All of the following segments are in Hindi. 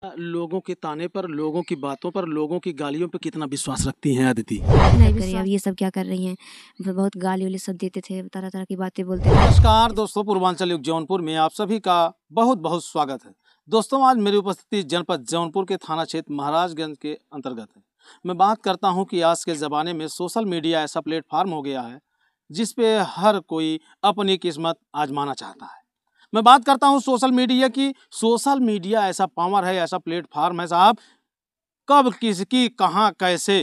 लोगों के ताने पर, लोगों की बातों पर, लोगों की गालियों पे कितना विश्वास रखती हैं अदिति? नहीं करिए, अब ये सब क्या कर रही हैं। बहुत गाली वाली सब देते थे, तरह तरह की बातें बोलते थे। नमस्कार दोस्तों, पूर्वांचल युग जौनपुर में आप सभी का बहुत बहुत स्वागत है। दोस्तों, आज मेरी उपस्थिति जनपद जौनपुर के थाना क्षेत्र महाराजगंज के अंतर्गत है। मैं बात करता हूं कि आज के ज़माने में सोशल मीडिया ऐसा प्लेटफार्म हो गया है जिस पे हर कोई अपनी किस्मत आजमाना चाहता है। मैं बात करता हूं सोशल मीडिया की। सोशल मीडिया ऐसा पावर है, ऐसा प्लेटफार्म है साहब, कब किसकी कहाँ कैसे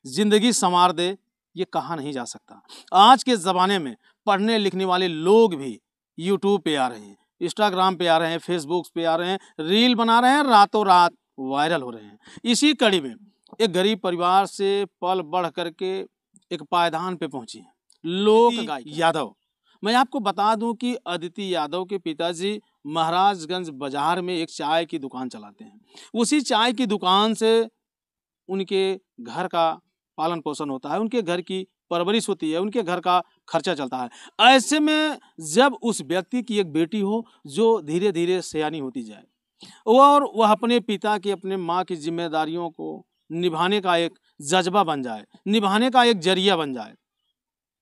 जिंदगी संवार दे ये कहा नहीं जा सकता। आज के ज़माने में पढ़ने लिखने वाले लोग भी यूट्यूब पे आ रहे हैं, इंस्टाग्राम पे आ रहे हैं, फेसबुक पे आ रहे हैं, रील बना रहे हैं, रातों रात वायरल हो रहे हैं। इसी कड़ी में एक गरीब परिवार से पल बढ़ करके एक पायदान पे पहुंची है लोक गायिका यादव। मैं आपको बता दूं कि अदिति यादव के पिताजी महाराजगंज बाजार में एक चाय की दुकान चलाते हैं। उसी चाय की दुकान से उनके घर का पालन पोषण होता है, उनके घर की परवरिश होती है, उनके घर का खर्चा चलता है। ऐसे में जब उस व्यक्ति की एक बेटी हो जो धीरे धीरे सयानी होती जाए और वह अपने पिता की, अपने माँ की जिम्मेदारियों को निभाने का एक जज्बा बन जाए, निभाने का एक जरिया बन जाए,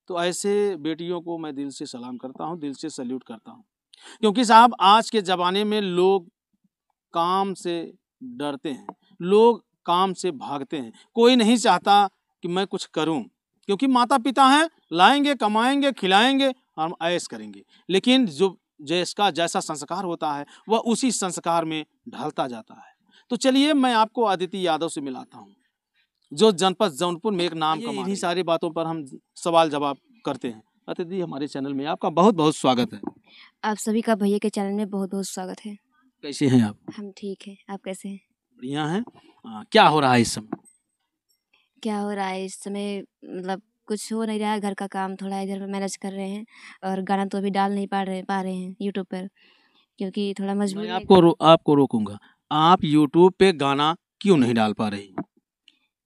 तो ऐसे बेटियों को मैं दिल से सलाम करता हूँ, दिल से सल्यूट करता हूँ। क्योंकि साहब आज के ज़माने में लोग काम से डरते हैं, लोग काम से भागते हैं। कोई नहीं चाहता कि मैं कुछ करूं, क्योंकि माता पिता हैं, लाएंगे, कमाएंगे, खिलाएंगे, हम ऐश करेंगे। लेकिन जो जिसका जैसा संस्कार होता है वह उसी संस्कार में ढलता जाता है। तो चलिए मैं आपको अदिति यादव से मिलाता हूँ जो जनपद जौनपुर में एक नाम कमा। इन्हीं सारी बातों पर हम सवाल जवाब करते हैं। अदिति, हमारे चैनल में आपका बहुत बहुत स्वागत है। आप सभी का भैया के चैनल में बहुत बहुत स्वागत है। कैसे हैं आप? हम ठीक हैं, आप कैसे हैं? बढ़िया हैं। क्या हो रहा है इस समय? क्या हो रहा है इस समय, मतलब कुछ हो नहीं रहा है, घर का काम थोड़ा इधर मैनेज कर रहे हैं। और गाना तो अभी डाल नहीं पा रहे हैं यूट्यूब पर, क्योंकि थोड़ा मजबूरी मैं है। आपको रोकूंगा। आप यूट्यूब पे गाना क्यों नहीं डाल पा रही?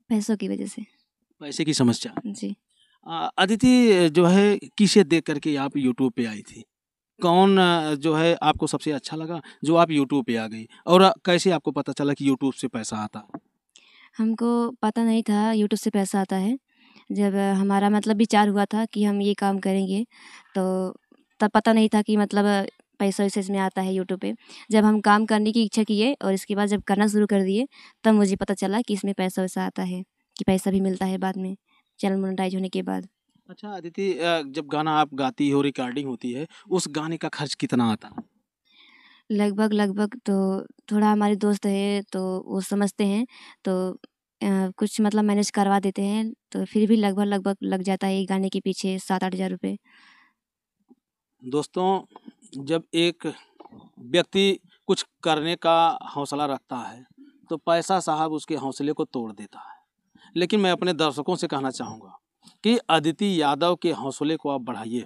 पैसों की वजह से। पैसे की समस्या? जी। अदिति जो है, किसे देख करके आप यूट्यूब पे आई थी? कौन जो है आपको सबसे अच्छा लगा जो आप यूट्यूब पे आ गई? और कैसे आपको पता चला कि यूट्यूब से पैसा आता? हमको पता नहीं था यूट्यूब से पैसा आता है। जब हमारा मतलब विचार हुआ था कि हम ये काम करेंगे, तो तब पता नहीं था कि मतलब पैसा वैसा इसमें आता है यूट्यूब पे। जब हम काम करने की इच्छा किए और इसके बाद जब करना शुरू कर दिए, तब मुझे पता चला कि इसमें पैसा वैसा आता है, कि पैसा भी मिलता है बाद में चैनल मोनेटाइज होने के बाद। अच्छा अदिति, जब गाना आप गाती हो, रिकॉर्डिंग होती है, उस गाने का खर्च कितना आता? लगभग तो थोड़ा हमारे दोस्त है तो वो समझते हैं, तो कुछ मतलब मैनेज करवा देते हैं, तो फिर भी लगभग लग जाता है एक गाने के पीछे 7-8 हज़ार रुपये। दोस्तों, जब एक व्यक्ति कुछ करने का हौसला रखता है तो पैसा साहब उसके हौसले को तोड़ देता है। लेकिन मैं अपने दर्शकों से कहना चाहूँगा कि अदिति यादव के हौसले को आप बढ़ाइए।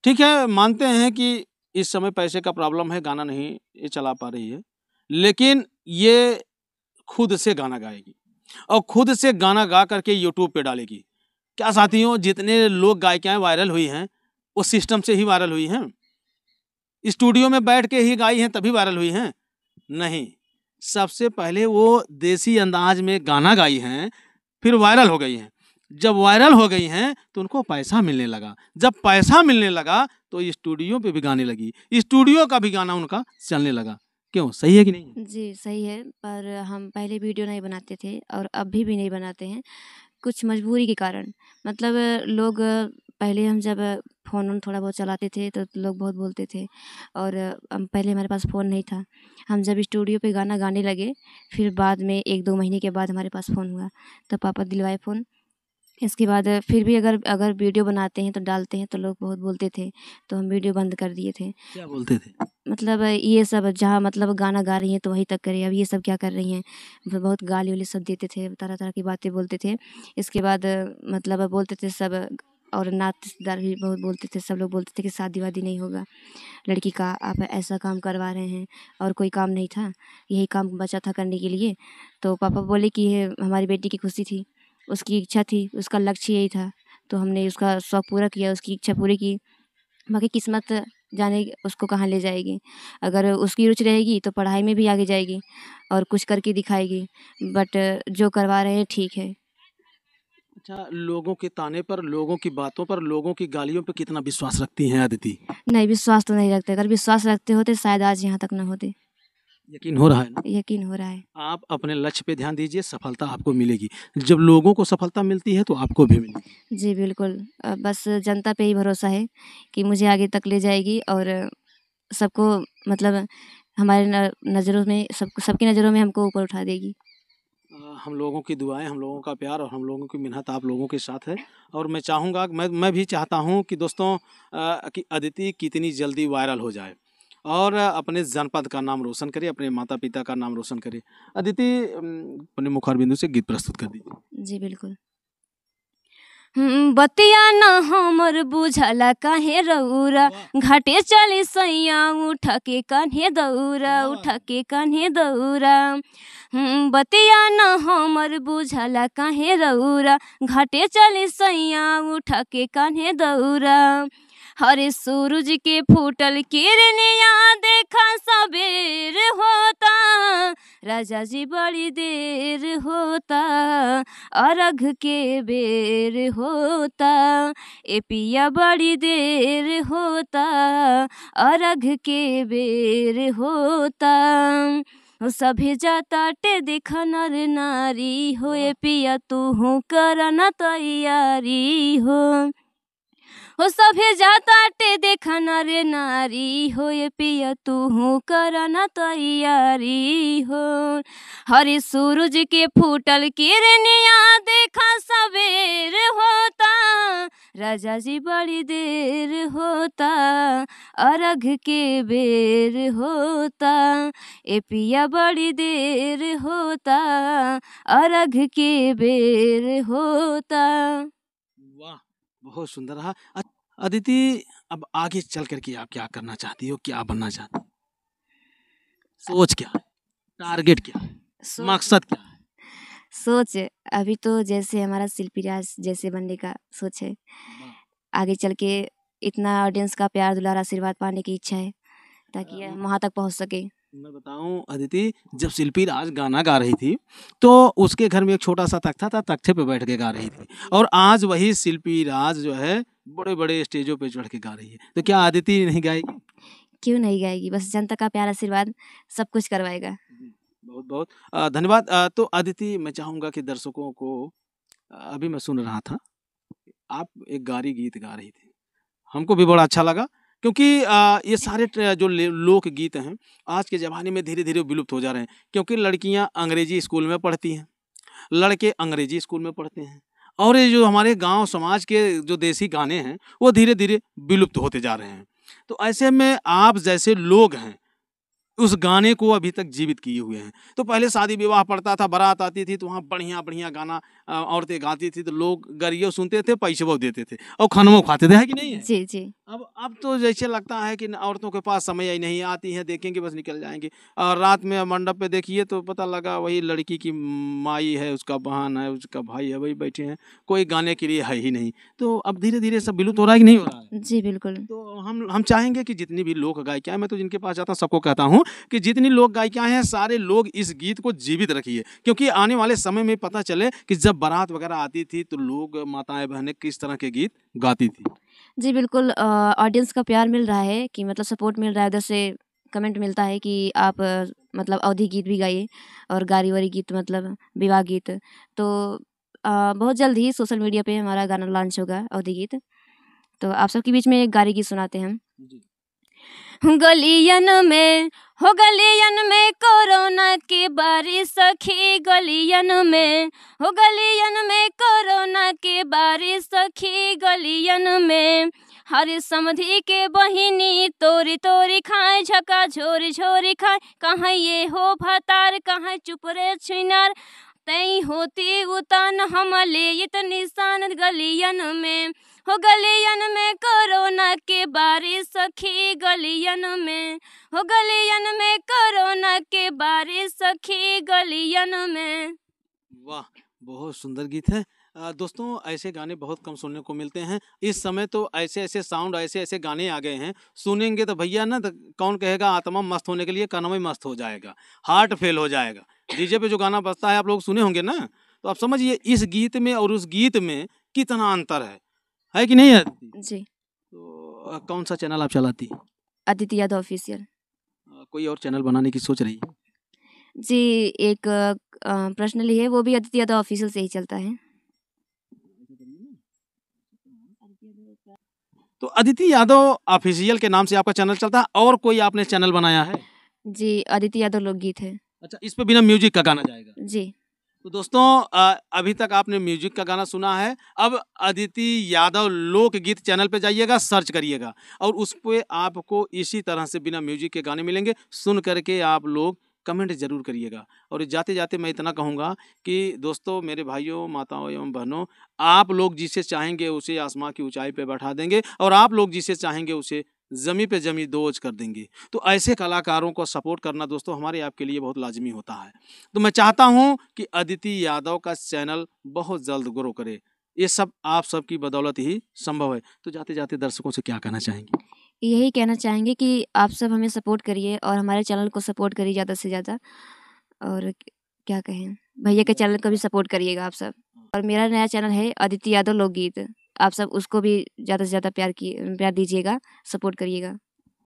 ठीक है, मानते हैं कि इस समय पैसे का प्रॉब्लम है, गाना नहीं ये चला पा रही है, लेकिन ये खुद से गाना गाएगी और खुद से गाना गा करके यूट्यूब पे डालेगी। क्या साथियों, जितने लोग गायिकाएं वायरल हुई हैं वो सिस्टम से ही वायरल हुई हैं? स्टूडियो में बैठ के ही गाई हैं तभी वायरल हुई हैं? नहीं, सबसे पहले वो देसी अंदाज में गाना गाई हैं, फिर वायरल हो गई हैं। जब वायरल हो गई हैं तो उनको पैसा मिलने लगा। जब पैसा मिलने लगा तो स्टूडियो पे भी गाने लगी, स्टूडियो का भी गाना उनका चलने लगा। क्यों, सही है कि नहीं? जी सही है, पर हम पहले वीडियो नहीं बनाते थे और अभी भी नहीं बनाते हैं, कुछ मजबूरी के कारण। मतलब लोग पहले हम जब फ़ोन थोड़ा बहुत चलाते थे तो लोग बहुत बोलते थे, और हम पहले हमारे पास फ़ोन नहीं था। हम जब स्टूडियो पे गाना गाने लगे, फिर बाद में 1-2 महीने के बाद हमारे पास फ़ोन हुआ, तो पापा दिलवाए फ़ोन। इसके बाद फिर भी अगर वीडियो बनाते हैं तो डालते हैं तो लोग बहुत बोलते थे, तो हम वीडियो बंद कर दिए थे। क्या बोलते थे? मतलब ये सब जहाँ मतलब गाना गा रही हैं तो वहीं तक करिए, अब ये सब क्या कर रही हैं। बहुत गाली वाली सब देते थे, तरह तरह की बातें बोलते थे। इसके बाद मतलब बोलते थे सब, और नातेदार भी बहुत बोलते थे, सब लोग बोलते थे कि शादी वादी नहीं होगा लड़की का, आप ऐसा काम करवा रहे हैं। और कोई काम नहीं था, यही काम बचा था करने के लिए। तो पापा बोले कि ये हमारी बेटी की खुशी थी, उसकी इच्छा थी, उसका लक्ष्य यही था, तो हमने उसका शौक़ पूरा किया, उसकी इच्छा पूरी की। बाकी किस्मत जाने उसको कहाँ ले जाएगी। अगर उसकी रुचि रहेगी तो पढ़ाई में भी आगे जाएगी और कुछ करके दिखाएगी, बट जो करवा रहे हैं ठीक है। अच्छा, लोगों के ताने पर, लोगों की बातों पर, लोगों की गालियों पर कितना विश्वास रखती हैं अदिति? नहीं, विश्वास तो नहीं रखते। अगर विश्वास रखते होते शायद आज यहाँ तक ना होते। यकीन हो रहा है ना? यकीन हो रहा है। आप अपने लक्ष्य पे ध्यान दीजिए, सफलता आपको मिलेगी। जब लोगों को सफलता मिलती है तो आपको भी मिलेगी। जी बिल्कुल। बस जनता पे ही भरोसा है कि मुझे आगे तक ले जाएगी और सबको मतलब हमारे नज़रों में सबकी नज़रों में हमको ऊपर उठा देगी। हम लोगों की दुआएं, हम लोगों का प्यार और हम लोगों की मेहनत आप लोगों के साथ है। और मैं चाहूँगा, मैं भी चाहता हूँ कि दोस्तों कि अदिति कितनी जल्दी वायरल हो जाए और अपने जनपद का नाम रोशन करे, अपने माता पिता का नाम रोशन करे। अदिति अपने मुखार बिंदु से गीत प्रस्तुत कर दीजिए। जी बिल्कुल। बतिया न हमर बुझला काहे रौरा, घाटे चली सैया उठ के कान्हे दौरा, उठ के कान्हे दौरा। बतिया न हमर बुझला काहे रौरा, घाटे चली सैया उठ के कान्हे दौरा। हरे सूरज के फूटल किरनिया देखा सबेर होता, राजा जी बड़ी देर होता, अर्घ के बेर होता, ए पिया बड़ी देर होता, अर्घ के बेर होता। सभे जाता टे देख नर नारी हो, ए पिया तू करना तैयारी हो। सभे जाता टे देख नर नारी हो, ए पिया तू करना तैयारी हो। हरे सूरज के फूटल किरनिया देखा सवेर होता, राजा जी बड़ी देर होता, अर्घ के बेर होता, ए पिया बड़ी देर होता, अर्घ के बेर होता। वाह, बहुत सुंदर रहा। अदिति, अब आगे चल करके आप क्या करना चाहती हो, क्या बनना चाहती हो? सोच क्या है, टारगेट क्या है, मकसद क्या है? सोच अभी तो जैसे हमारा शिल्पी राज जैसे बनने का सोच है। आगे चल के इतना ऑडियंस का प्यार दुलार आशीर्वाद पाने की इच्छा है ताकि वहाँ तक पहुँच सके। मैं बताऊं अदिति, जब शिल्पी राज गाना गा रही थी तो उसके घर में एक छोटा सा तख्ता था, तख्ते पे बैठ के गा रही थी। और आज वही शिल्पी राज जो है बड़े बड़े स्टेजों पे चढ़ के गा रही है। तो क्या अदिति नहीं गाएगी? क्यों नहीं गाएगी, बस जनता का प्यार आशीर्वाद सब कुछ करवाएगा। बहुत बहुत धन्यवाद। तो अदिति, मैं चाहूँगा कि दर्शकों को, अभी मैं सुन रहा था आप एक गारी गीत गा रही थी, हमको भी बड़ा अच्छा लगा, क्योंकि ये सारे जो लोक गीत हैं आज के ज़माने में धीरे धीरे विलुप्त हो जा रहे हैं, क्योंकि लड़कियां अंग्रेजी स्कूल में पढ़ती हैं, लड़के अंग्रेजी स्कूल में पढ़ते हैं, और ये जो हमारे गांव समाज के जो देसी गाने हैं वो धीरे धीरे विलुप्त होते जा रहे हैं। तो ऐसे में आप जैसे लोग हैं उस गाने को अभी तक जीवित किए हुए हैं। तो पहले शादी विवाह पड़ता था, बारात आती थी तो वहाँ बढ़िया बढ़िया गाना औरतें गाती थी, तो लोग गरियो सुनते थे, पैसे वो देते थे और खानों खाते थे, है कि नहीं है? जी जी। अब तो जैसे लगता है कि औरतों के पास समय ही नहीं, आती हैं देखेंगे बस निकल जाएंगे। और रात में मंडप पे देखिए तो पता लगा वही लड़की की माई है, उसका बहन है, उसका भाई है, वही बैठे हैं, कोई गाने के लिए है ही नहीं। तो अब धीरे धीरे सब विलुप्त हो रहा है कि नहीं हो रहा है? जी बिल्कुल। तो हम चाहेंगे कि जितनी भी लोक गायिकाएं, मैं तो जिनके पास जाता हूँ सबको कहता हूँ कि जितनी लोक गायिकाएं हैं सारे लोग इस गीत को जीवित रखिए, क्योंकि आने वाले समय में पता चले कि जब बारात वगैरह आती थी तो लोग, माताएं बहनें किस तरह के गीत गाती थी। जी बिल्कुल। ऑडियंस का प्यार मिल रहा है कि मतलब सपोर्ट मिल रहा है, उधर से कमेंट मिलता है कि आप मतलब अवधी गीत भी गाइए और गारी वारी गीत मतलब विवाह गीत। तो बहुत जल्द ही सोशल मीडिया पे हमारा गाना लॉन्च होगा अवधी गीत। तो आप सबके बीच में एक गारी गीत सुनाते हैं हम। गलियन में हो, गलियन में कोरोना की बारिश सखी, गलियन में हो, गलियन में कोरोना की बारिश सखी, गलियन में हर समधी के बहिनी तोरी तोरी खाए, झका झोरी झोरी खाए, कहाँ ये हो भतार, कहाँ चुप रे छिनार, तई होती उतान हम ले इतनी शान, गलियन में हो, गलियन में कोरोना के बारिश सखी, गलियन में हो, गलियन में कोरोना के बारिश सखी, गलियन में। वाह, बहुत सुंदर गीत है। दोस्तों ऐसे गाने बहुत कम सुनने को मिलते हैं। इस समय तो ऐसे ऐसे साउंड, ऐसे ऐसे गाने आ गए हैं, सुनेंगे तो भैया ना तो कौन कहेगा आत्मा मस्त होने के लिए कानों में मस्त हो जाएगा, हार्ट फेल हो जाएगा। डीजे पे जो गाना बजता है आप लोग सुने होंगे ना, तो आप समझिए इस गीत में और उस गीत में कितना अंतर है कि नहीं है? जी। तो कौन सा चैनल आप चलाती है? अदिति यादव ऑफिशियल। कोई और चैनल बनाने की सोच रही है? जी, एक पर्सनली है, वो भी अदिति यादव ऑफिशियल से ही चलता है। तो अदिति यादव ऑफिशियल के नाम से आपका चैनल चलता है, और कोई आपने चैनल बनाया है? जी, अदिति यादव लोकगीत है। अच्छा, इस पे बिना म्यूजिक का गाना जाएगा? जी। तो दोस्तों अभी तक आपने म्यूजिक का गाना सुना है, अब अदिति यादव लोकगीत चैनल पे जाइएगा, सर्च करिएगा और उस पे आपको इसी तरह से बिना म्यूजिक के गाने मिलेंगे। सुन करके आप लोग कमेंट जरूर करिएगा। और जाते जाते मैं इतना कहूँगा कि दोस्तों, मेरे भाइयों, माताओं एवं बहनों, आप लोग जिसे चाहेंगे उसे आसमां की ऊंचाई पे बैठा देंगे और आप लोग जिसे चाहेंगे उसे जमी पे जमी दोज कर देंगे। तो ऐसे कलाकारों को सपोर्ट करना दोस्तों हमारे आपके लिए बहुत लाजमी होता है। तो मैं चाहता हूं कि अदिति यादव का चैनल बहुत जल्द ग्रो करे। ये सब आप सबकी बदौलत ही संभव है। तो जाते जाते दर्शकों से क्या कहना चाहेंगे? यही कहना चाहेंगे कि आप सब हमें सपोर्ट करिए और हमारे चैनल को सपोर्ट करिए ज़्यादा से ज़्यादा। और क्या कहें, भैया के चैनल को भी सपोर्ट करिएगा आप सब। और मेरा नया चैनल है अदिति यादव लोकगीत, आप सब उसको भी ज़्यादा से ज़्यादा प्यार दीजिएगा, सपोर्ट करिएगा।